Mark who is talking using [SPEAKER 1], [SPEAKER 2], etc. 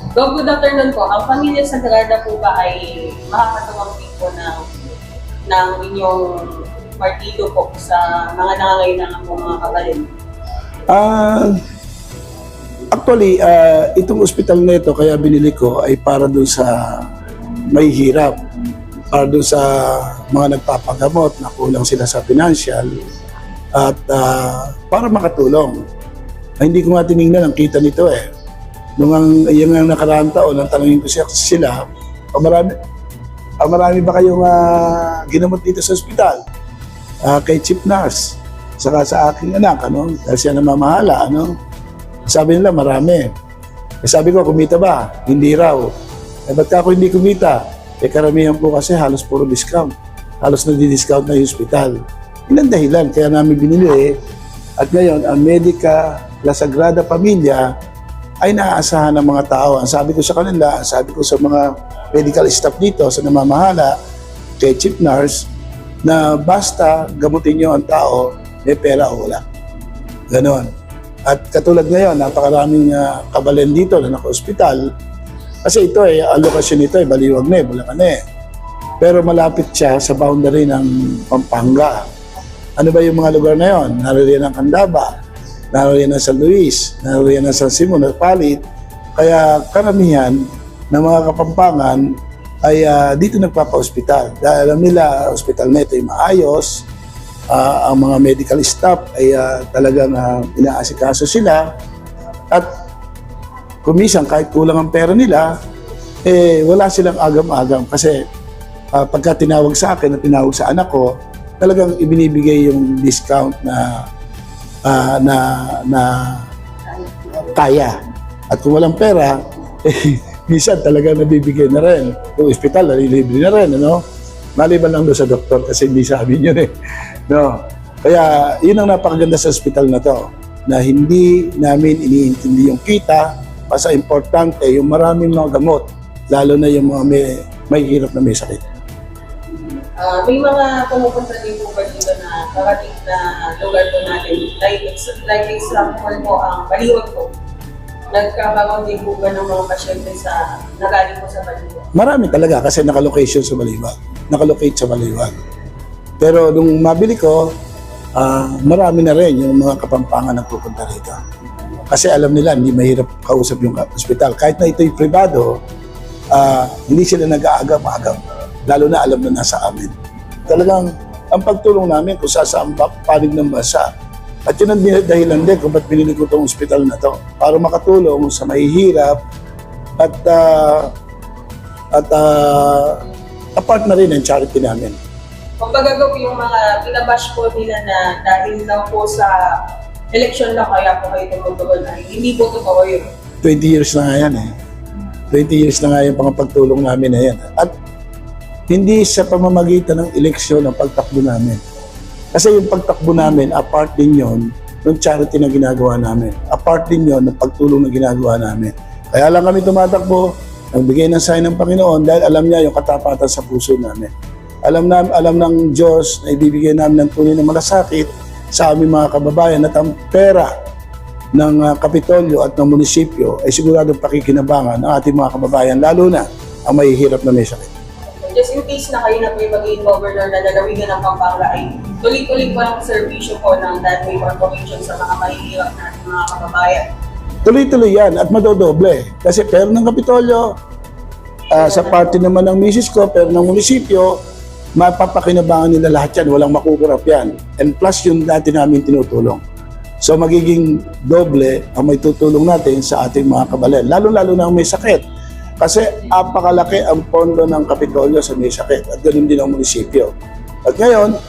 [SPEAKER 1] Good afternoon po. Ang pamilya Sagrada po ba ay makakatulong din po ng inyong partido po sa mga nangangailangan po mga kabalin?
[SPEAKER 2] Ah, actually, itong ospital na ito, kaya binili ko, ay para doon sa may hirap. Para doon sa mga nagpapagamot na kulang sila sa financial at para makatulong. Hindi ko nga tinignan ang kita nito eh. Yung nakaraang taon, nang tanongin ko sila, marami ba kayong ginamot dito sa ospital? Kay chief nurse, saka sa aking anak, dahil siya namamahala, Sabi nila, marami. Sabi ko, kumita ba? Hindi raw. Ba't ka ako hindi kumita? Karamihan po kasi halos puro discount. Halos nadi-discount na yung ospital. Ilang dahilan, kaya namin binili. At ngayon, ang Medica La Sagrada Familia ay naaasahan ng mga tao. Ang sabi ko sa kanila, sabi ko sa mga medical staff dito, sa namamahala, kay chief nurse, na basta gamutin nyo ang tao, may pera o wala. Ganon. At katulad ngayon, napakaraming kabalen dito na naka-ospital. Kasi ito ang lokasyon nito Baliwag na Bulacan na Pero malapit siya sa boundary ng Pampanga. Ano ba yung mga lugar na yon? Naririyan ng Candaba, naririyan ng San Luis, naririyan ng San Simon at Palit. Kaya karamihan ng mga Kapampangan ay dito nagpapa-ospital. Dahil alam nila, ospital na ito ay maayos, ang mga medical staff ay talagang inaasikaso sila. At kumisan, kahit kulang ang pera nila, wala silang agam-agam. Kasi pagka tinawag sa akin at tinawag sa anak ko, talagang ibinibigay yung discount na kaya. At kung walang pera, minsan talaga nabibigay na rin. Yung ospital, nalilibre na rin, Maliban lang doon sa doktor kasi hindi sa amin yun Kaya yun ang napakaganda sa ospital na to, na hindi namin iniintindi yung kita, basta importante yung maraming mga gamot, lalo na yung mga may hirap na may sakit.
[SPEAKER 1] May mga pumupunta din po ba dito na karating na lugar po natin? Like example po, ang Baliwag po. Nagkabangon din po ba ng mga pasyente sa nagaling po sa Baliwag?
[SPEAKER 2] Marami talaga kasi nakalocation sa Baliwag. Nakalocate sa Baliwag. Pero nung mabili ko, marami na rin yung mga Kapampangan na pupunta rito. Kasi alam nila, hindi mahirap kausap yung ospital. Kahit na ito'y privado, hindi sila nag-aagam-agam. Lalo na alam na nasa amin. Talagang ang pagtulong namin kung saan panig ng bansa. At yun ang dahilan din kung ba't binili ko itong ospital na to. Para makatulong sa mahihirap at apart na rin ang charity namin.
[SPEAKER 1] Kung bagagaw yung mga binabash po nila na dahil lang po sa eleksyon lang kaya po kayo tumutugon na hindi po totoo yun.
[SPEAKER 2] 20 years na nga yan 20 years na nga yung pagtulong namin na yan. At hindi sa pamamagitan ng eleksyon ang pagtakbo namin. Kasi yung pagtakbo namin, apart din yun ng charity na ginagawa namin. Apart din yun ng pagtulong na ginagawa namin. Kaya lang kami tumatakbo, nagbigay ng sign ng Panginoon dahil alam niya yung katapatan sa puso namin. Alam ng Diyos na ibibigay namin ng tunay na malasakit sa aming mga kababayan at ang pera ng Kapitolyo at ng munisipyo ay siguradong pakikinabangan ng ating mga kababayan, lalo na ang mahihirap na may sakit.
[SPEAKER 1] Just in case na kayo na po yung magiging governor na lalawigan ng Pampanga ay tuloy-tuloy po ang serbisyo po ng Danway Corporation sa mga mahihirap natin mga kababayan.
[SPEAKER 2] Tuloy-tuloy yan at madodoble. Kasi pero ng Kapitolyo, sa party naman ng misis ko, pero ng munisipyo, mapapakinabangan nila lahat yan, walang makukurap yan. And plus yung dati namin tinutulong. So magiging doble ang may tutulong natin sa ating mga kabalen, lalo-lalo na ang may sakit. Kasi apakalaki ang pondo ng Kapitolyo sa may sakit at ganoon din ang munisipyo. At ngayon,